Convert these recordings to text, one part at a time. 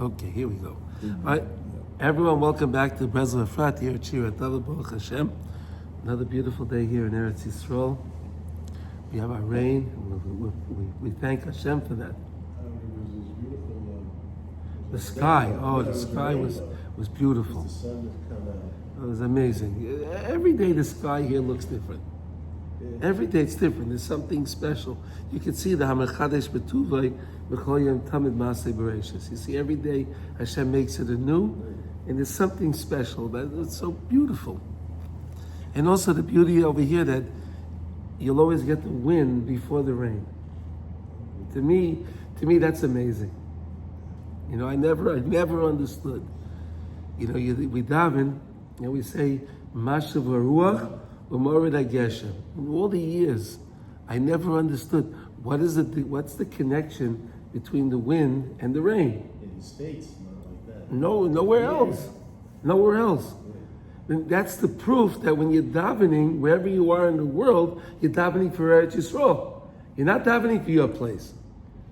Okay, here we go. All right, everyone, welcome back to Breslov Efrat here at Shira Baruch Hashem. Another beautiful day here in Eretz Yisrael. We have our rain. We thank Hashem for that. The sky, the sky was beautiful. It was amazing. Every day the sky here looks different. Every day it's different. There's something special. You can see the Hamechadesh Betuvay B'Choyim Tamid Masei Bereshis. You see, every day Hashem makes it anew, and there's something special about it. It's so beautiful. And also the beauty over here that you'll always get the wind before the rain. To me, that's amazing. You know, I never understood. You know, we daven and we say Mashav Ruach U'Mored HaGeshem. In all the years, I never understood what's the connection between the wind and the rain. In the States, not like that. No, nowhere else. Nowhere else. And that's the proof that when you're davening, wherever you are in the world, you're davening for Eretz Yisrael. You're not davening for your place.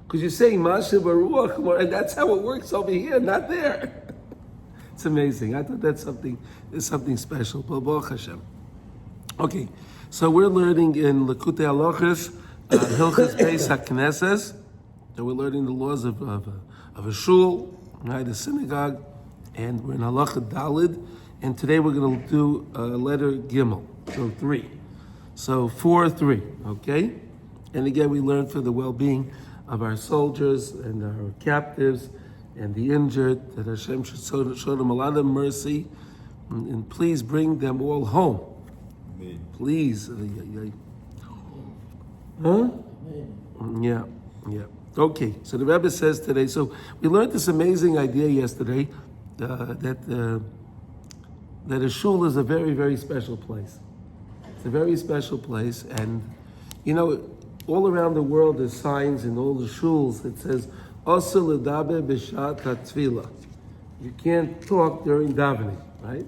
Because you're saying Mashav Ruach, and that's how it works over here, not there. It's amazing. I thought there's something special. Baruch Hashem. Okay, so we're learning in Likutey Halachos, Hilchos Bais Hakiness. So we're learning the laws of a shul, right, a synagogue, and we're in Halacha Dalid. And today we're going to do letter Gimel, so 3. So 4-3, okay? And again, we learn for the well-being of our soldiers and our captives and the injured, that Hashem should show them a lot of mercy, and please bring them all home. Amen. Please. Huh? Yeah. Okay, so the Rebbe says today, so we learned this amazing idea yesterday, that a shul is a very, very special place. It's a very special place, and you know, all around the world there's signs in all the shuls that says, Oser ledaber b'shat hatfila. You can't talk during davening, right?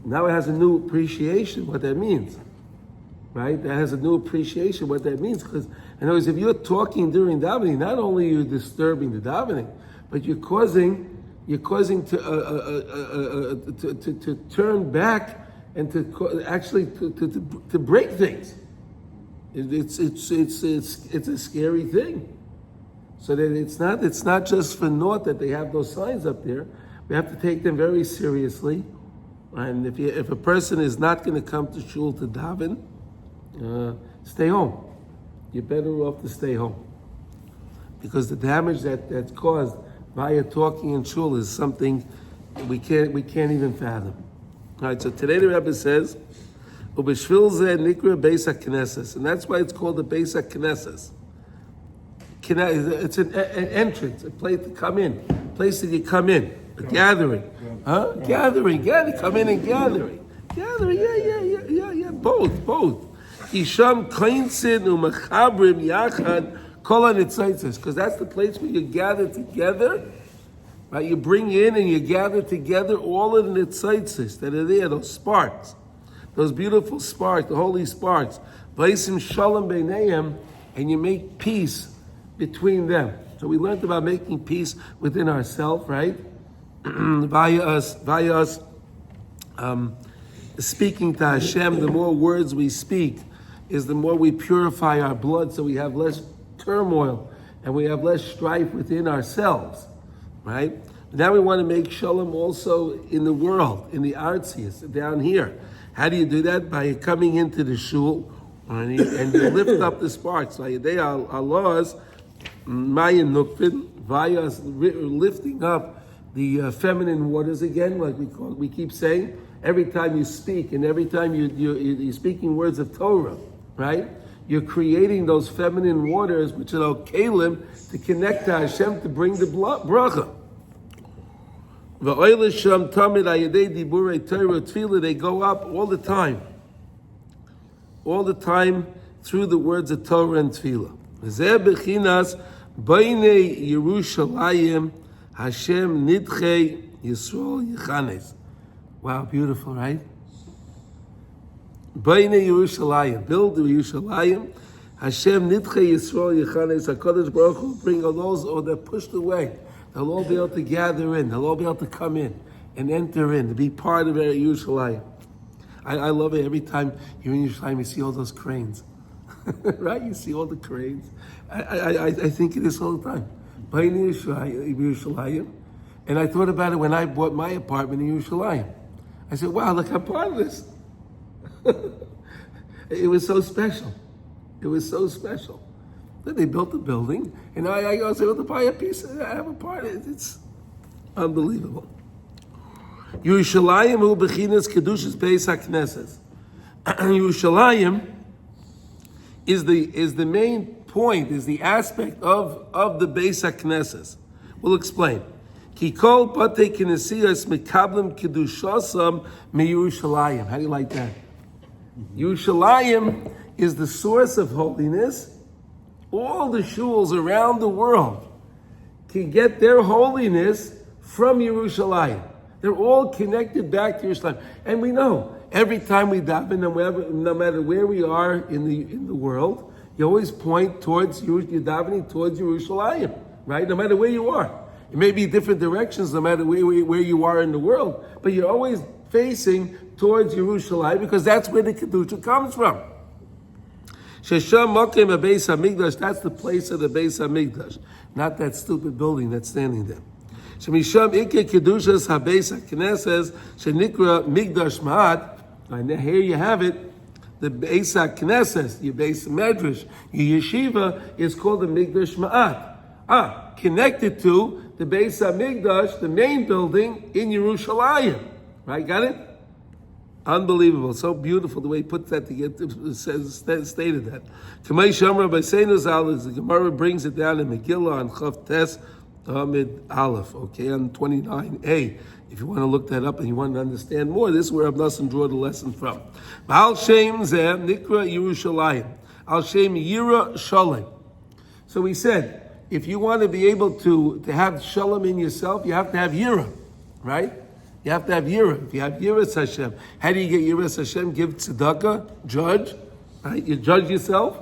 Now it has a new appreciation what that means, right? That has a new appreciation what that means, because in other words, if you're talking during davening, not only are you disturbing the davening, but you're causing to turn back and to break things. It's a scary thing. So that it's not just for naught that they have those signs up there. We have to take them very seriously. And if a person is not going to come to shul to daven, stay home. You're better off to stay home, because the damage that's caused via talking in shul is something we can't even fathom. All right. So today the Rebbe says, "Ubeshvil zeh nikra Bais Hakiness," and that's why it's called the Bais Hakiness. It's an entrance, a place to come in, a place that you come in, a gathering, gathering, come in and gathering, yeah, both. Isham kleinsin umachabrim yachad kol hanitzaitzes, because that's the place where you gather together, right? You bring in and you gather together all of the nitzaitzes that are there, those sparks, those beautiful sparks, the holy sparks, vaisim shalom beinayim, and you make peace between them. So we learned about making peace within ourselves, right? via us speaking to Hashem. The more words we speak, is the more we purify our blood, so we have less turmoil and we have less strife within ourselves, right? Now we want to make shalom also in the world, in the artsias, down here. How do you do that? By coming into the shul and you lift up the sparks. Like they are Allah's Mayan Nukvin, via us lifting up the feminine waters again, like we keep saying. Every time you speak and every time you're speaking words of Torah, right? You're creating those feminine waters, which are kalim, to connect to Hashem, to bring the bracha. They go up all the time through the words of Torah and Tefillah. Yerushalayim Hashem Nidchei Yisrael Hakiness. Wow, beautiful, right? Bainei Yerushalayim, build the Yerushalayim. Hashem Nidchei Yisrael Hakiness. HaKadosh Baruch Hu bring all those that pushed away, They'll all be able to gather in. They'll all be able to come in and enter in, to be part of Yerushalayim. I love it every time you're in Yerushalayim, you see all those cranes. Right? You see all the cranes. I think of this all the time. Bais Yerushalayim. And I thought about it when I bought my apartment in Yerushalayim. I said, wow, look, I'm part of this. It was so special. It was so special. Then they built the building, and I was able to buy a piece. I have a part of it. It's unbelievable. Yerushalayim hu b'chinas kedushas Bais Hakiness. Yerushalayim is the main point, is the aspect of the Bais Hakiness. We'll explain. Ki kol batei knesiyos mekablim kedushasam miyerushalayim. How do you like that? Yerushalayim is the source of holiness. All the shuls around the world can get their holiness from Yerushalayim. They're all connected back to Yerushalayim. And we know, every time we daven, no matter where we are in the world, you always point towards, you're davening towards Yerushalayim, right? No matter where you are. It may be different directions no matter where you are in the world, but you're always facing towards Yerushalayim because that's where the Kedusha comes from. Shesham Mokem Bais Hamikdash, that's the place of the Bais Hamikdash, not that stupid building that's standing there. Shemisham Ike Kedushas HaBais HaKnesses Shenikra Migdash Ma'at, and here you have it, the Bais HaKnesses, your Bais Medrash, your Yeshiva is called the Migdash Ma'at. Connected to the Bais HaMikdash, the main building in Yerushalayim. Right, got it? Unbelievable, so beautiful the way he puts that together, stated that. Kamei Shamra Baiseinu Zal, the Gemara brings it down in Megillah on Chav Tes Amid Aleph, okay, on 29a. If you want to look that up and you want to understand more, this is where Abnasan drew the lesson from. Al Shem Zeh Nikra Yerushalayim. Al Shem Yira Shalem. So he said, if you want to be able to have shalom in yourself, you have to have yira, right? You have to have yira. If you have yiras Hashem, how do you get yiras Hashem? Give tzedakah, judge, right? You judge yourself,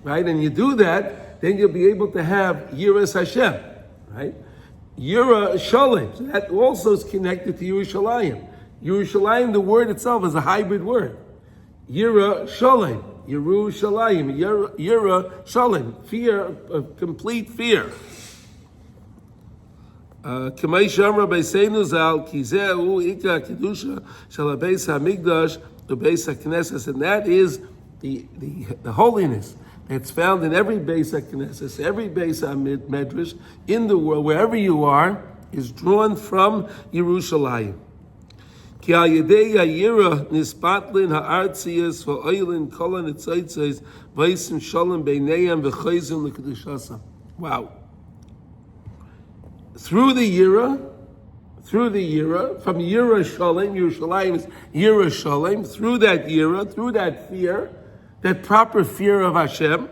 right? And you do that, then you'll be able to have yiras Hashem, right? Yira shalom. So that also is connected to Yerushalayim. Yerushalayim, the word itself is a hybrid word. Yira shalom. Yerushalayim, Yira Shalom, fear, complete fear. Kamei Shamra Baiseinu Zal, Kizeu Ika Kedusha Shel Bais HaMikdash, the Bais HaKnesses, and that is the holiness that's found in every Bais HaKnesses, every Bais HaMedrash in the world, wherever you are, is drawn from Yerushalayim. Ki al yedei yira nispatlin ha'artzias v'oilin kolan etzaitzais v'yisim shalom beinayam v'chayzim l'kedushasam. Wow. Through the yira, from yira shalom, Yerushalayim is yira shalom, through that yira, through that fear, that proper fear of Hashem,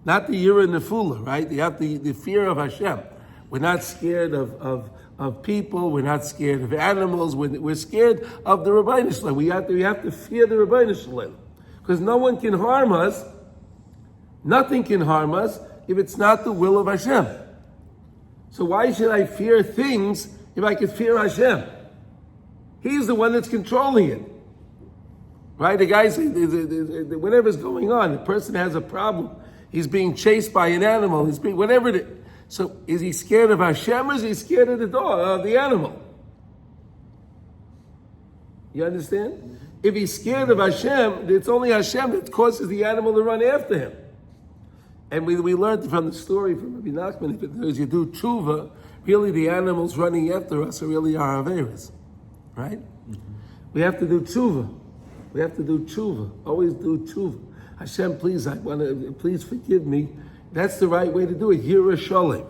not the yira nefula, right? You have the fear of Hashem. We're not scared of people. We're not scared of animals. We're scared of the Rabbeinu Shalom. We have to fear the Rabbeinu Shalom, because no one can harm us. Nothing can harm us if it's not the will of Hashem. So why should I fear things if I could fear Hashem? He's the one that's controlling it, right? The guy says whatever's going on, the person has a problem. He's being chased by an animal. He's being whatever it is. So is he scared of Hashem or is he scared of the dog, of the animal? You understand? Mm-hmm. If he's scared of Hashem, it's only Hashem that causes the animal to run after him. And we learned from the story from Rabbi Nachman, if you do tshuva, really the animals running after us are really our averas, right? Mm-hmm. We have to do tshuva. We have to do tshuva. Always do tshuva. Hashem, please forgive me. That's the right way to do it. Yira Shalom.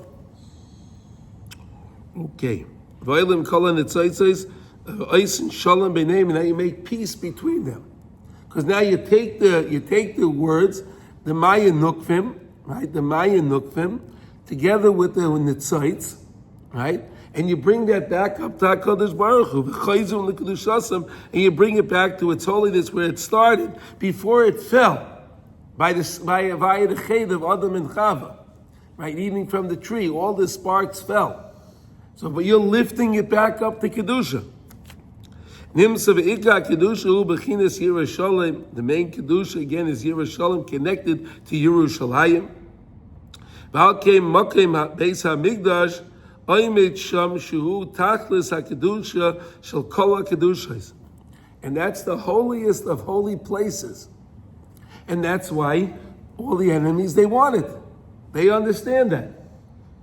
Okay. V'olim kolan etzaitzais, oisin shalom b'neim, and now you make peace between them. Because now you take the words, the Maya Nukvim, right? The Maya Nukvim, together with the Nitzites, right? And you bring that back up to HaKadosh Baruch Hu, v'chayzum l'kedushasam, and you bring it back to its holiness where it started, before it fell, via the ched of Adam and Chava. right? Eating from the tree, all the sparks fell. So, but you're lifting it back up to Kedusha. Nimsa ve'ikra Kedusha hu b'chinas Yerushalayim. The main Kedusha, again, is Yerushalayim, connected to Yerushalayim. V'al keim makim Bais HaMikdash, oimed sham shuhu tachlis HaKedusha shel kol HaKedushas. And that's the holiest of holy places. And that's why all the enemies, they want it. They understand that.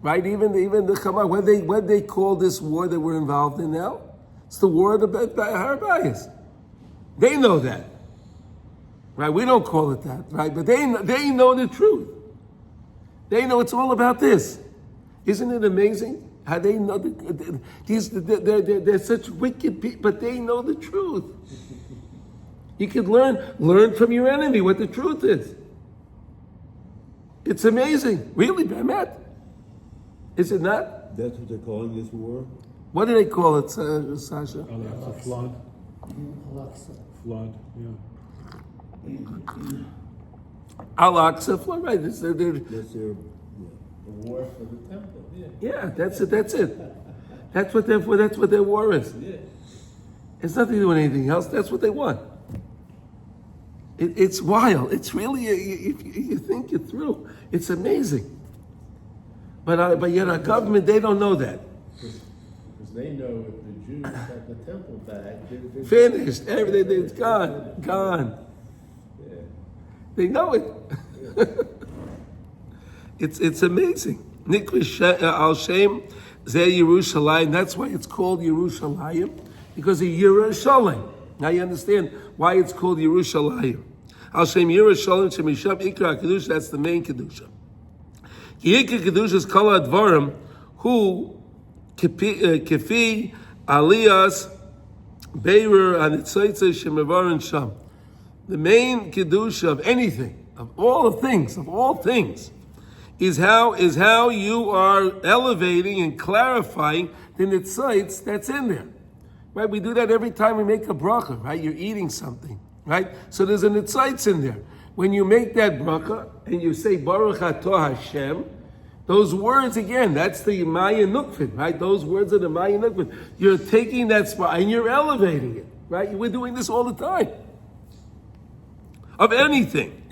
Right? Even the Hamas, when they call this war that we're involved in now, it's the war of the Bais. They know that. Right? We don't call it that, right? But they know the truth. They know it's all about this. Isn't it amazing how they know they're such wicked people, but they know the truth. You could learn from your enemy what the truth is. It's amazing, really, Bemet. Is it not? That's what they're calling this war? What do they call it, Sasha? Flood. Alexa. Flood, yeah. Al-Aqsa flood, right? That's their, The war for the temple, Yeah, that's it. That's what their war is. yeah. It's nothing to do with anything else. That's what they want. It's wild. It's really, if you think it through, it's amazing. But yet our government, they don't know that. Because they know if the Jews have the temple back, they're Finished. Everything, it's gone. Yeah. They know it. It's amazing. Nikvish al Shem Zeh Yerushalayim. That's why it's called Yerushalayim, because of Yerushalayim. Now you understand why it's called Yerushalayim. Al Shem Yerushalayim Shemisham Ikra Kedusha. That's the main Kedusha. Yikra Kedusha is Kol Advarim Hu Kefi Aliyas Beirer Anitzaytze Shemevarin Sham. The main Kedusha of anything, of all things, is how you are elevating and clarifying the nitzites that's in there. Right? We do that every time we make a bracha, right? You're eating something, right? So there's a nitzites in there. When you make that bracha and you say Baruch Atah Hashem, those words again, that's the Maya Nukvin, right? Those words are the Maya Nukvin. You're taking that spot and you're elevating it, right? We're doing this all the time. Of anything.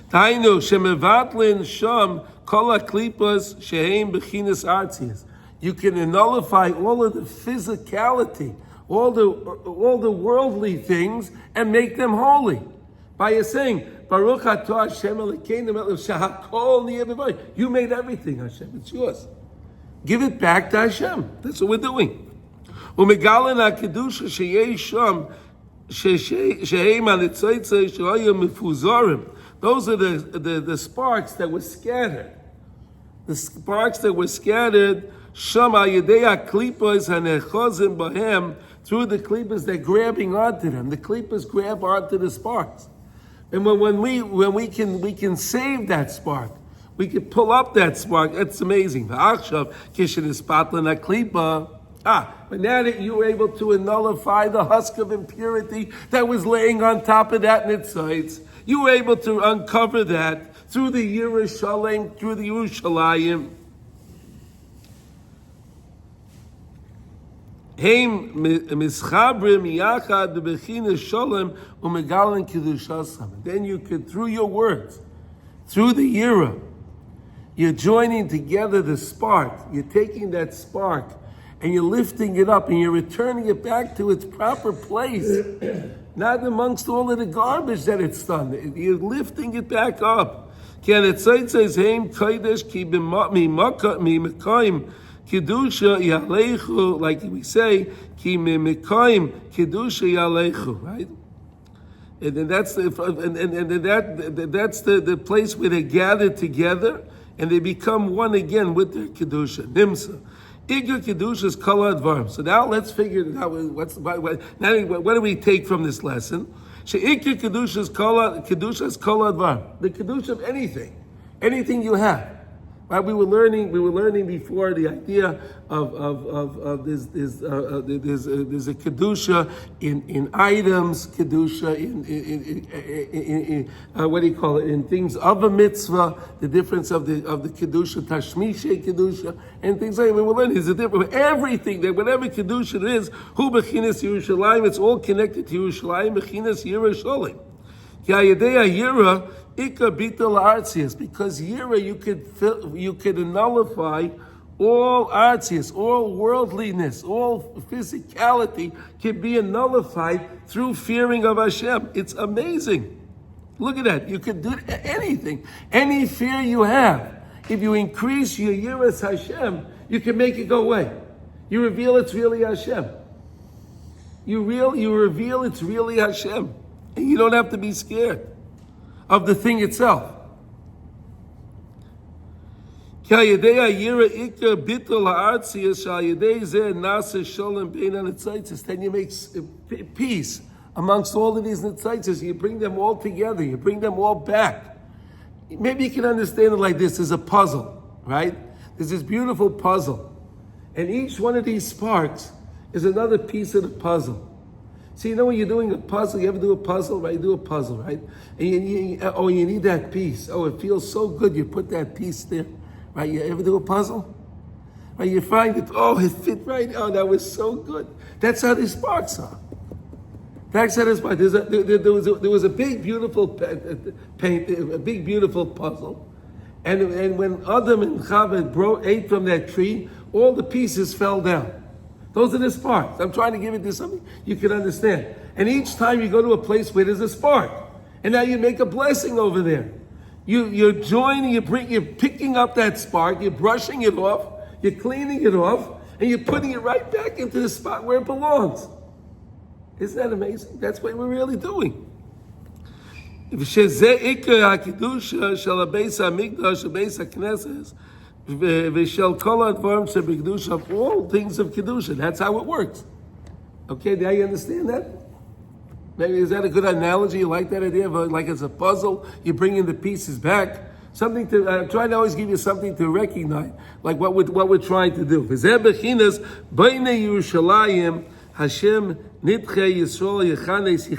Tainu shemevatlin sham kol haklipas sheheim bechinas artzias. You can nullify all of the physicality, all the worldly things, and make them holy by saying Baruch Atah Hashem Elokeinu melech shehakol niyeh b'vay. You made everything, Hashem. It's yours. Give it back to Hashem. That's what we're doing. Umegalen hakedusha sheyesh sham. Those are the sparks that were scattered. The sparks that were scattered, through the klipas, they're grabbing onto them. The klipas grab onto the sparks. And when we can save that spark, we can pull up that spark. That's amazing. But now that you were able to nullify the husk of impurity that was laying on top of that nitzites, you were able to uncover that through the Yerushalayim, through the Yerushalayim. Heim mischabrim yachad bechinas shalom umegalan kedushasam. Then you could, through your words, through the Yira, you're joining together the spark. You're taking that spark and you're lifting it up and you're returning it back to its proper place. Not amongst all of the garbage that it's done. You're lifting it back up. Like we say, right? And then that's the place where they gather together and they become one again with their kedusha. Nimsa. Igur kedusha is kol advarim. So now let's figure out what do we take from this lesson? Sheikur kedusha is kol advarim. The kedusha of anything you have. Right? We were learning before the idea of there's a kedusha in items, kedusha in what do you call it, in things of a mitzvah, the difference of the kedusha, tashmishe kedusha, and things like that. We were learning there's a difference. Everything that whatever kedusha it is, hu bechinas Yerushalayim, it's all connected to Yerushalayim, bechinas Yerushalayim. Because Yira you could nullify all artsias, all worldliness, all physicality can be nullified through fearing of Hashem. It's amazing. Look at that. You can do anything. Any fear you have, if you increase your Yiras Hashem, you can make it go away. You reveal it's really Hashem. You reveal it's really Hashem. And you don't have to be scared of the thing itself. Then you make peace amongst all of these nitzaitis. You bring them all together. You bring them all back. Maybe you can understand it like this. There's a puzzle, right? There's this beautiful puzzle. And each one of these sparks is another piece of the puzzle. See, you know when you're doing a puzzle, you ever do a puzzle, right? You do a puzzle, right? And you need that piece. Oh, it feels so good. You put that piece there, right? You ever do a puzzle? Right? You find it, oh, it fit right. Oh, that was so good. That's how these sparks are. That's how this spark. There was a big, beautiful paint, a big, beautiful puzzle. And when Adam and Chava ate from that tree, all the pieces fell down. Those are the sparks. I'm trying to give it to something you can understand. And each time you go to a place where there's a spark, and now you make a blessing over there. You're joining, you're picking up that spark, you're brushing it off, you're cleaning it off, and you're putting it right back into the spot where it belongs. Isn't that amazing? That's what we're really doing. All things of kedusha. That's how it works. Okay, now you understand that? Maybe is that a good analogy? You like that idea of like it's a puzzle? You bring in the pieces back. Something to I'm trying to always give you something to recognize, like what we're trying to do. Hashem nitche Yisrael Yechanes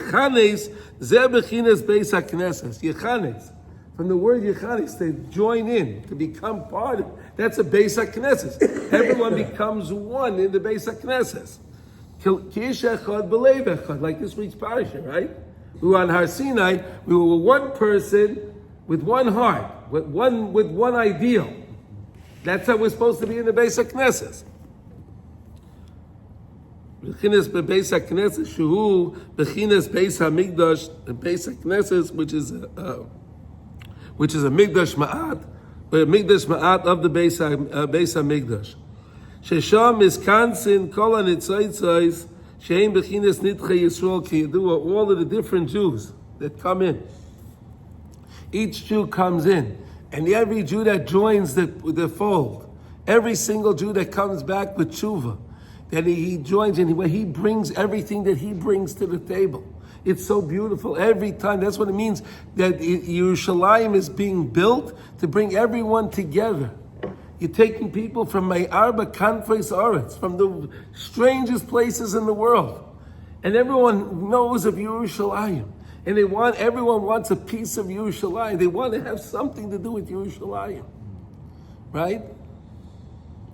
zeh bechinas Bais Hakiness Yechanes. From the word Yechanes, to join in, to become part of. That's a Bais Hakiness. Everyone becomes one in the Bais Hakiness. Ki'ish echad b'leiv echad, like this week's parasha, right? We were on Har Sinai. We were one person with one heart, with one ideal. That's how we're supposed to be in the Bais Hakiness. Bechinas Bais Hakiness, shehu bechinas Beis Hamikdash, Beis Hakiness, which is a Mikdash Ma'at, but a Mikdash Ma'at of the Beis HaMikdash. Shesham is kansin kol hanitzaitzais sheim bechinas nitche Yisrael kiyadua, all of the different Jews that come in. Each Jew comes in, and every Jew that joins the fold, every single Jew that comes back with tshuva, that he joins in, where he brings everything that he brings to the table. It's so beautiful every time. That's what it means that Yerushalayim is being built to bring everyone together. You're taking people from Arba Kanfes Aretz, from the strangest places in the world, and everyone knows of Yerushalayim, and everyone wants a piece of Yerushalayim. They want to have something to do with Yerushalayim, right?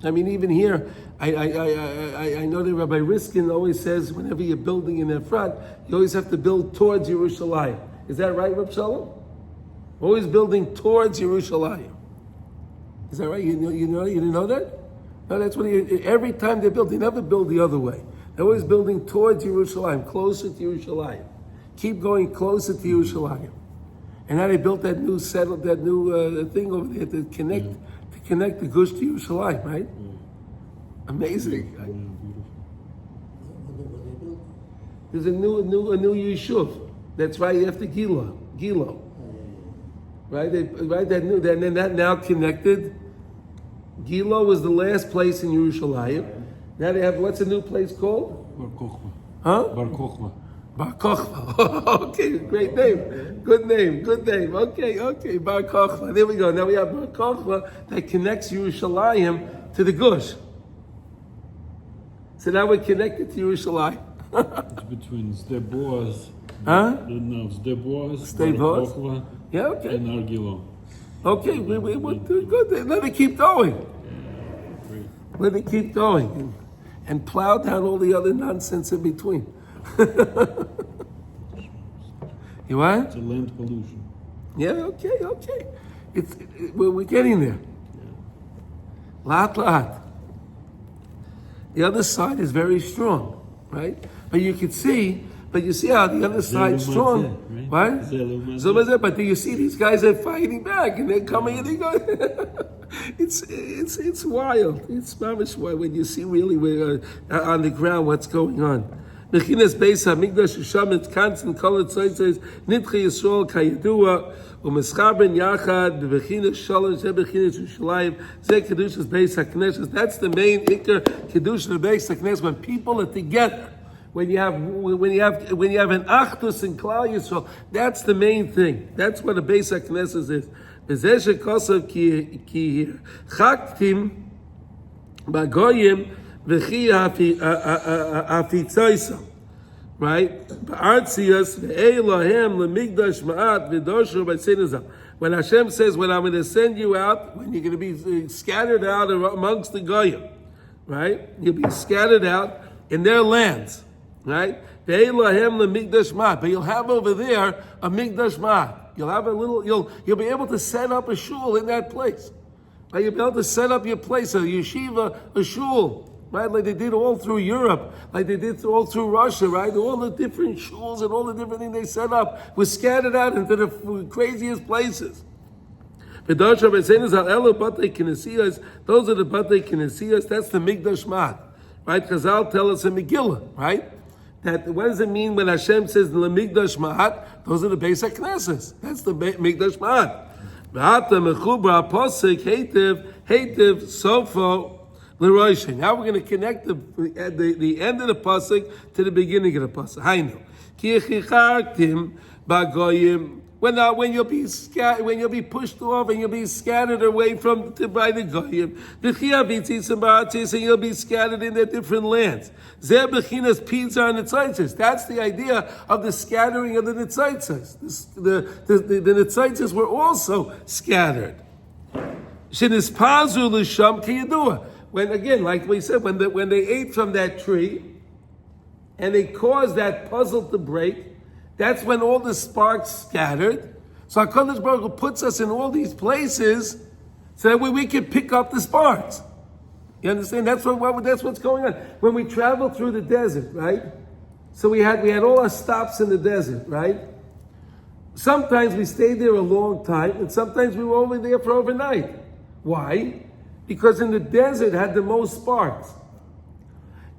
I mean, even here, I know that Rabbi Riskin always says whenever you're building in Efrat, you always have to build towards Yerushalayim. Is that right, Reb Shalom? Always building towards Yerushalayim. Is that right? You didn't know that? No, that's what every time they build, they never build the other way. They're always building towards Yerushalayim, closer to Yerushalayim. Keep going closer to Yerushalayim. And now they built that new thing over there to connect the Gush to Yerushalayim, right? Amazing. There's a new Yishuv that's right after Gilo. Right? That now connected. Gilo was the last place in Yerushalayim. Now they have, what's a new place called? Bar Kochma. Huh? Bar Kochma. Bar Kochva. Okay, great name. Good name. Okay, Bar Kochva. There we go. Now we have Bar Kochva that connects Yerushalayim to the Gush. So now we're connected to Yerushalayim. It's between Sde Boaz, Huh? no, Sde Boaz, Sde Boaz? Bar Kochva, Yeah, okay. and Argilon. Okay, we're doing good. Let it keep going. Great. Let it keep going. And plow down all the other nonsense in between. You what? It's a land pollution. Yeah, okay. We're getting there. Lot. The other side is very strong, right? But you see how the other side's strong. Right? What? But do you see these guys are fighting back and they're coming and they go. It's wild. It's mamish wild when you see really on the ground what's going on. Hakiness Bais Hamikdash Sham it's constant color says Nitchi Yisrael Kayidua u'Meschabren Yachad Bechinas Shalom Ze Bechinas Yerushalayim Ze Kedushas Bais Hakiness. That's the main ikar Kedusha Bais Hakiness when people are together. When you have an Achdus in Klal Yisrael, that's the main thing. That's what a Bais Hakiness is. Bezesh Kosav Ki Chaktim Bagoyim. Right? When Hashem says, when I'm going to send you out, when you're going to be scattered out amongst the Goyim, right? You'll be scattered out in their lands, right? But you'll have over there a Migdash Ma'at. You'll have you'll be able to set up a shul in that place. Right? You'll be able to set up your place, a yeshiva, a shul. Right, like they did all through Europe, like they did all through Russia, right? All the different shuls and all the different things they set up were scattered out into the craziest places. Those are the Batei Kinesias, that's the Migdash Ma'at, right? Chazal tell us in Megillah, right? That what does it mean when Hashem says the Migdash Ma'at? Those are the Bais Hakiness. That's the Migdash Ma'at. Heitev, Sofo, now we're going to connect the end of the pasuk to the beginning of the pasuk. When you'll be when you'll be pushed off and you'll be scattered away by the goyim, and you'll be scattered in their different lands. That's the idea of the scattering of the Nitzaitzes. The Nitzaitzes were also scattered. When again, like we said, when they ate from that tree and they caused that puzzle to break, that's when all the sparks scattered. So HaKadosh Baruch Hu puts us in all these places so that we can pick up the sparks. You understand? That's what's going on. When we travel through the desert, right? So we had all our stops in the desert, right? Sometimes we stayed there a long time, and sometimes we were over there for overnight. Why? Because in the desert had the most sparks.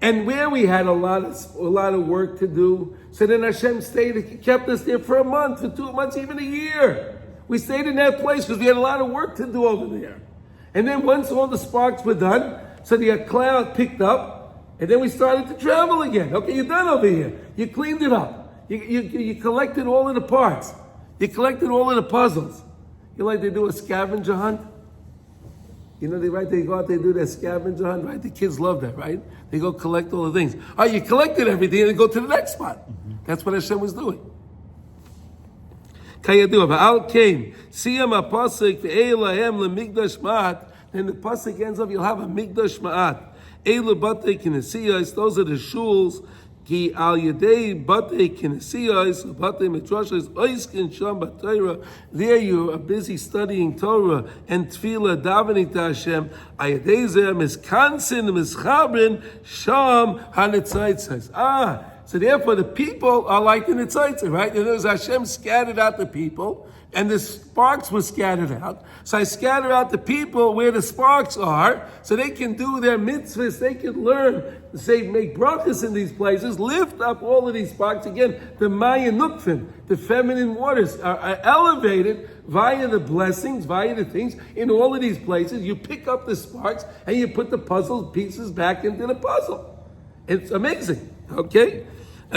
And where we had a lot of work to do, so then Hashem kept us there for a month, for 2 months, even a year. We stayed in that place because we had a lot of work to do over there. And then once all the sparks were done, so the cloud picked up, and then we started to travel again. Okay, you're done over here. You cleaned it up. You collected all of the parts. You collected all of the puzzles. You like to do a scavenger hunt? You know, they go out, they do their scavenger hunt, right? The kids love that, right? They go collect all the things. All right, you collected everything and then go to the next spot. Mm-hmm. That's what Hashem was doing. Kayadu, came. Siyam apasik ve'elahem lemigdash ma'at. Then the pasuk ends up, you'll have a migdash ma'at. Elu batei kinesiyas, those are the shuls. Ki al yedei batei kinesiyas, batei midrashas, oiskin sham b'Torah. There you are busy studying Torah and tefillah, davening to Hashem. Ayedei zeh miskansin mischabrin sham hanitzaitzais. So therefore the people are like the nitzaitzai, right? And as Hashem scattered out the people, and the sparks were scattered out. So I scatter out the people where the sparks are, so they can do their mitzvahs, they can learn, make brachas in these places, lift up all of these sparks. Again, the Maya Nukfin, the feminine waters, are elevated via the blessings, via the things, in all of these places. You pick up the sparks, and you put the puzzle pieces back into the puzzle. It's amazing, okay?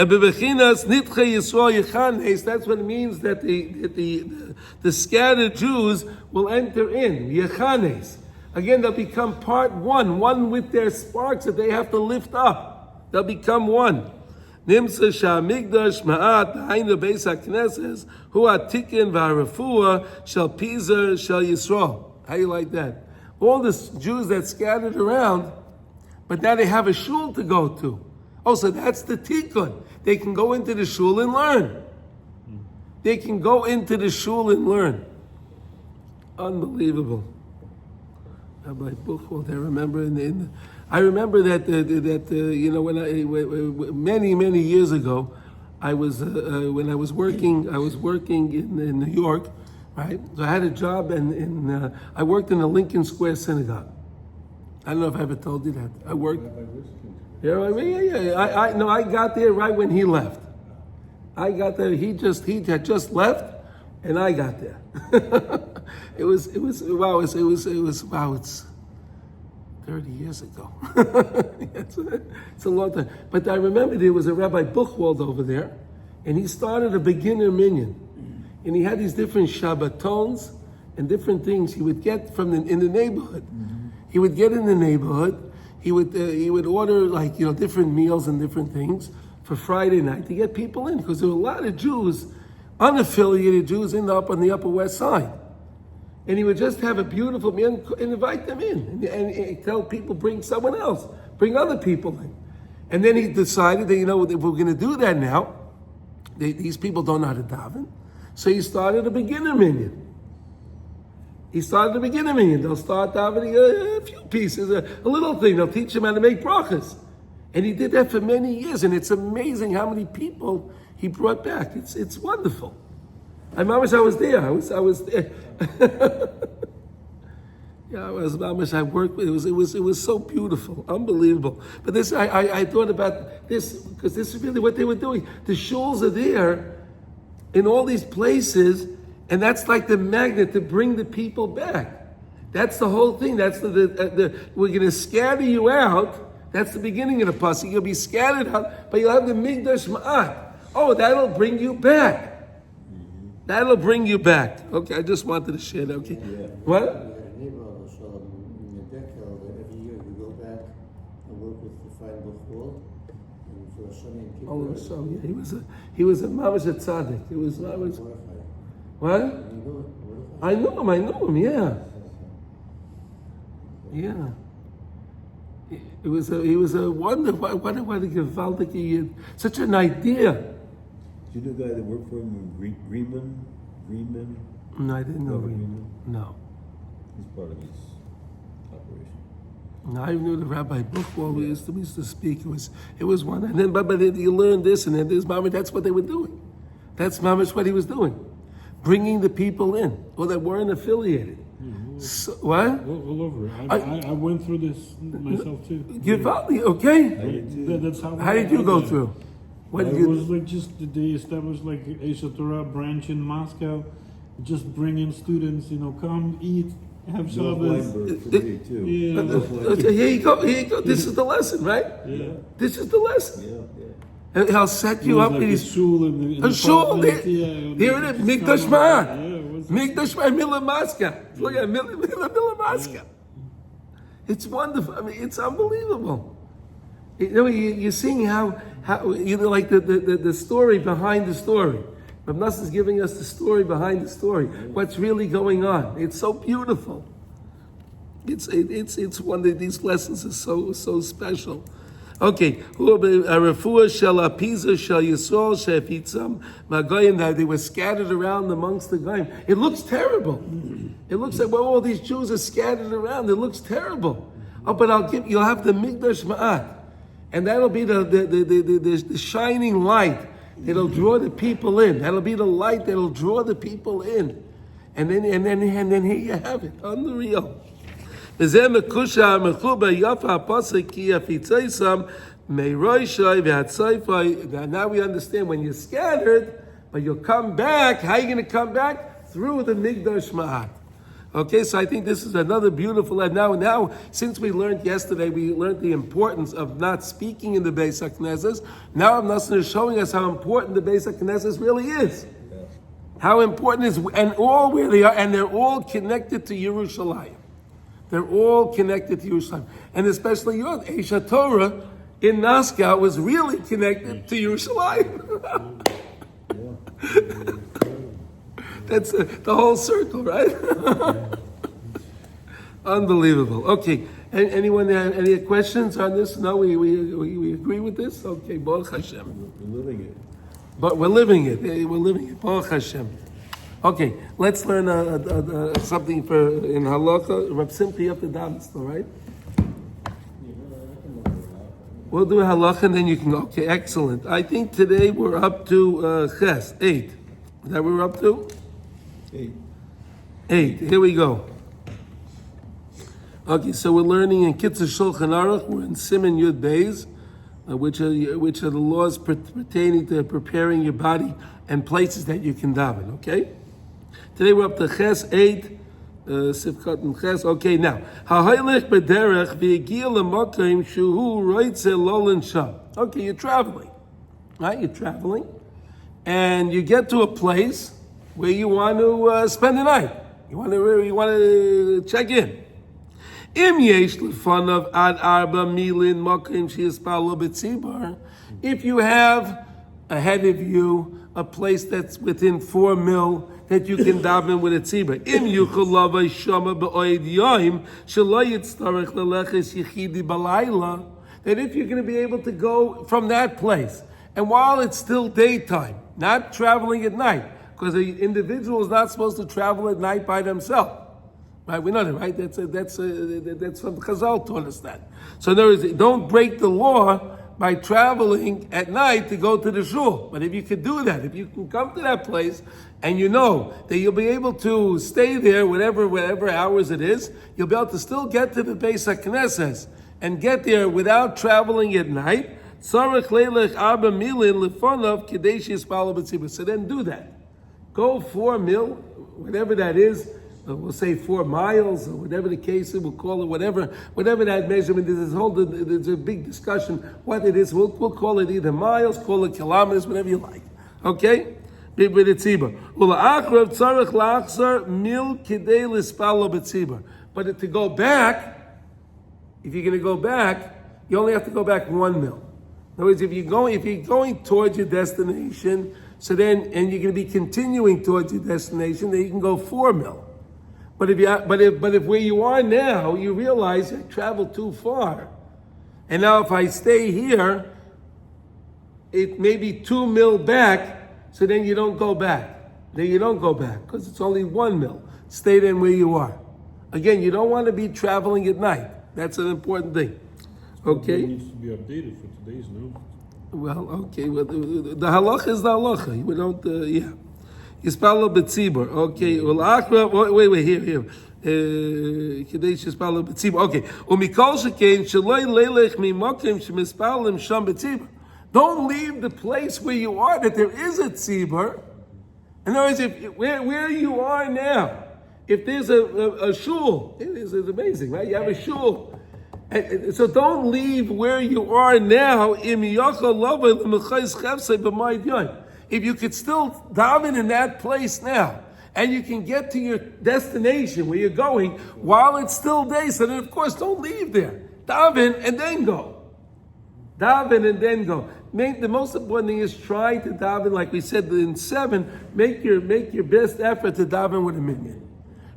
Bebechinas nitche Yisrael Hakiness. That's what it means that the scattered Jews will enter in Hakiness. Again, they'll become part one with their sparks that they have to lift up. They'll become one. Nimsa shamigdash ma'at hainu Bais Hakiness hu atikin v'harafua shel pizer shel Yisrael. How you like that? All the Jews that scattered around, but now they have a shul to go to. Oh, so that's the tikkun. They can go into the shul and learn. They can go into the shul and learn. Unbelievable. Rabbi Buchwald, I remember I remember that when many years ago, I was when I was working in New York, right? So I had a job and I worked in the Lincoln Square synagogue. I don't know if I ever told you that. I worked. Yeah. I got there right when he left. I got there. He had just left, and I got there. It was It's 30 years ago. it's a long time. But I remember there was a Rabbi Buchwald over there, and he started a beginner minyan, and he had these different Shabbatons and different things he would get in the neighborhood. He would get in the neighborhood. He would order different meals and different things for Friday night to get people in, because there were a lot of Jews, unaffiliated Jews, on the Upper West Side, and he would just have a beautiful meal and invite them in, and tell people, bring someone else, bring other people in, and then he decided that if we're going to do that now, these people don't know how to daven, so he started a beginner minyan. They'll start davening a few pieces, a little thing. They'll teach them how to make brachas. And he did that for many years, and it's amazing how many people he brought back. It's wonderful. I was there. I was there. Yeah, I worked with it. It was so beautiful, unbelievable. But this, I thought about this, because this is really what they were doing. The shuls are there in all these places, and that's like the magnet to bring the people back. That's the whole thing. That's we're going to scatter you out. That's the beginning of the pasuk. You'll be scattered out, but you'll have the migdash ma'at. Oh, that'll bring you back. That'll bring you back. Okay, I just wanted to share that. Okay, what? Every year we go back and work with the fine Buchwald and for Shani and Kippur. Oh, so yeah, he was a mamash a tzaddik. It was mamash. What? I know him. Yeah. Yeah. He was a wonder. What a gewaltige, such an idea. Do you know the guy that worked for him, Greenman? No, I didn't know him. No. He's part of his operation. No, I knew the Rabbi Buchwald. We used to speak. It was one, and then but you learn this, and then this, mama. That's what they were doing. That's mama's what he was doing, bringing the people in, or that weren't affiliated. So, what? All over. I went through this myself too. Givaldi, okay. That's How did you go through? What It did you? was like just they established like Esha Torah branch in Moscow, just bringing students. Come eat, have Shabbos. For me too. Yeah. Okay, here you go. This is the lesson, right? Yeah. This is the lesson. Yeah. And He'll set you up Like in a his shul in a shul. apartment, Here it is, Mikdash Yeah, Ma'at. it was- Mikdash Ma'at, Mila Maska. Look at Mila Maska. It's wonderful. I mean, it's unbelievable. You're seeing how like the story behind the story. Rav Nass is giving us the story behind the story. What's really going on? It's so beautiful. It's one of these lessons is so special. Okay, Arafua shel Apiza shel Yisrael shefitzam Magoyim, that they were scattered around amongst the Goyim. It looks terrible. It looks like all these Jews are scattered around. It looks terrible. Oh, but you'll have the Migdash Ma'at, and that'll be the shining light that'll draw the people in. That'll be the light that'll draw the people in, and then here you have it, unreal. Now we understand when you're scattered, but you'll come back. How are you going to come back? Through the Migdash Ma'at. Okay, so I think this is another beautiful. And now, since we learned yesterday, we learned the importance of not speaking in the Bais HaKnesses. Now Amnasan is showing us how important the Bais HaKnesses really is. How important it is, and all where they are, and they're all connected to Yerushalayim. They're all connected to Yerushalayim, and especially your Esha Torah in Moscow was really connected to Yerushalayim. That's the whole circle, right? Unbelievable. Okay. Anyone have any questions on this? No, we agree with this? Okay, Baruch Hashem. We're living it. But we're living it. We're living it. Baruch Hashem. Okay, let's learn something in Halacha. Reb Simcha, you have to daven still, right? We'll do Halacha and then you can go. Okay, excellent. I think today we're up to Ches, 8. Is that what we're up to? 8. Here we go. Okay, so we're learning in Kitzur Shulchan Aruch. We're in Siman Yud Beis, which are the laws pertaining to preparing your body and places that you can daven. Okay. Today we're up to Ches 8, Sifkat and Ches. Okay, now Ha'haylech b'derech v'yigil l'makom shuhu roitze lolin sham. Okay, you're traveling, right? You're traveling, and you get to a place where you want to spend the night. You want to check in. Im yesh lefanav ad arba milin makom sheyispal b'tzibar. If you have ahead of you a place that's within 4 mil that you can daven with a tzibur. Im yuchol lavay shama b'oid yoim shelo yitztarech leleches yichidi balayla. That if you're going to be able to go from that place, and while it's still daytime, not traveling at night, because an individual is not supposed to travel at night by themselves. Right, we know that, right? That's from Chazal taught us that. So in other words, don't break the law by traveling at night to go to the shul. But if you could do that, if you can come to that place and you know that you'll be able to stay there whatever hours it is, you'll be able to still get to the Bais HaKnesses and get there without traveling at night. So then do that. Go 4 mil, whatever that is. We'll say 4 miles, or whatever the case is, we'll call it whatever that measurement is. There's a big discussion what it is. We'll call it either miles, call it kilometers, whatever you like. Okay? But to go back, if you're going to go back, you only have to go back 1 mil. In other words, if you're going towards your destination, so then, and you're going to be continuing towards your destination, then you can go 4 mil. But if where you are now, you realize I traveled too far, and now if I stay here, it may be 2 mil back. So then you don't go back. Because it's only 1 mil. Stay then where you are. Again, you don't want to be traveling at night. That's an important thing. Okay. It needs to be updated for today's no. Well, okay. Well, the halacha is the halacha. We don't. Yeah. Yispalo b'tzibur. Okay. Well, wait. Here. Kadesh yispalo b'tzibur. Okay. Umikol shekein shaloi leilech mimakim shemispalim sham b'tzibur. Don't leave the place where you are that there is a tzibur. In other words, where you are now, if there's a shul, it's amazing, right? You have a shul. And so don't leave where you are now. If you could still daven in that place now, and you can get to your destination where you're going while it's still day, so then of course don't leave there. Daven and then go. The most important thing is try to daven, like we said in 7. Make your best effort to daven with a minyan.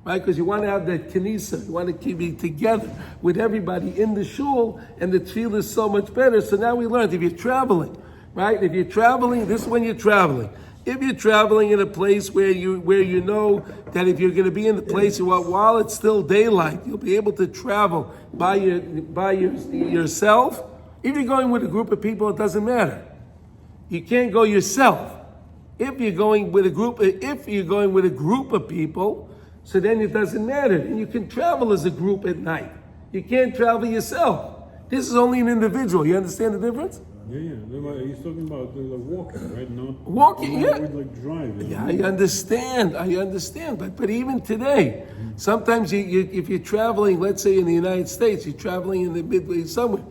Right, because you want to have that kanisa, you want to keep it together with everybody in the shul, and the tefillah is so much better. So now we learned, if you're traveling, right? If you're traveling, this is when you're traveling. If you're traveling in a place where you know that if you're going to be in the place while it's still daylight, you'll be able to travel by yourself. If you're going with a group of people, it doesn't matter. You can't go yourself. If you're going with a group of people, so then it doesn't matter. And you can travel as a group at night. You can't travel yourself. This is only an individual. You understand the difference? Yeah. He's talking about walking, right? Not Walking, not yeah. with, like driving. Yeah, I understand. But even today, sometimes if you're traveling, let's say in the United States, you're traveling in the midway somewhere,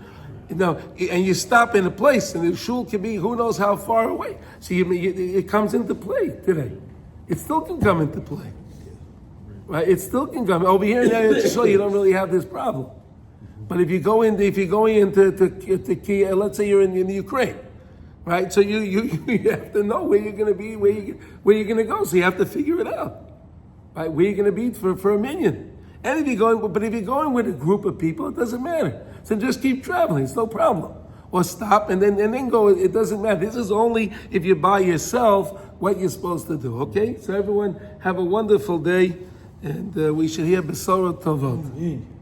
and you stop in a place, and the shul can be who knows how far away. So it comes into play today. It still can come into play, right? It still can come over here in Israel. You don't really have this problem. But if you're going into Kiev, let's say you're in the Ukraine, right? So you have to know where you're going to be, where you're going to go. So you have to figure it out, right? Where you're going to be for a minyan. And if you're going with a group of people, it doesn't matter. So just keep traveling; it's no problem. Or stop and then go. It doesn't matter. This is only if you're by yourself what you're supposed to do. Okay? So everyone have a wonderful day, and we should hear Besorah Tovot.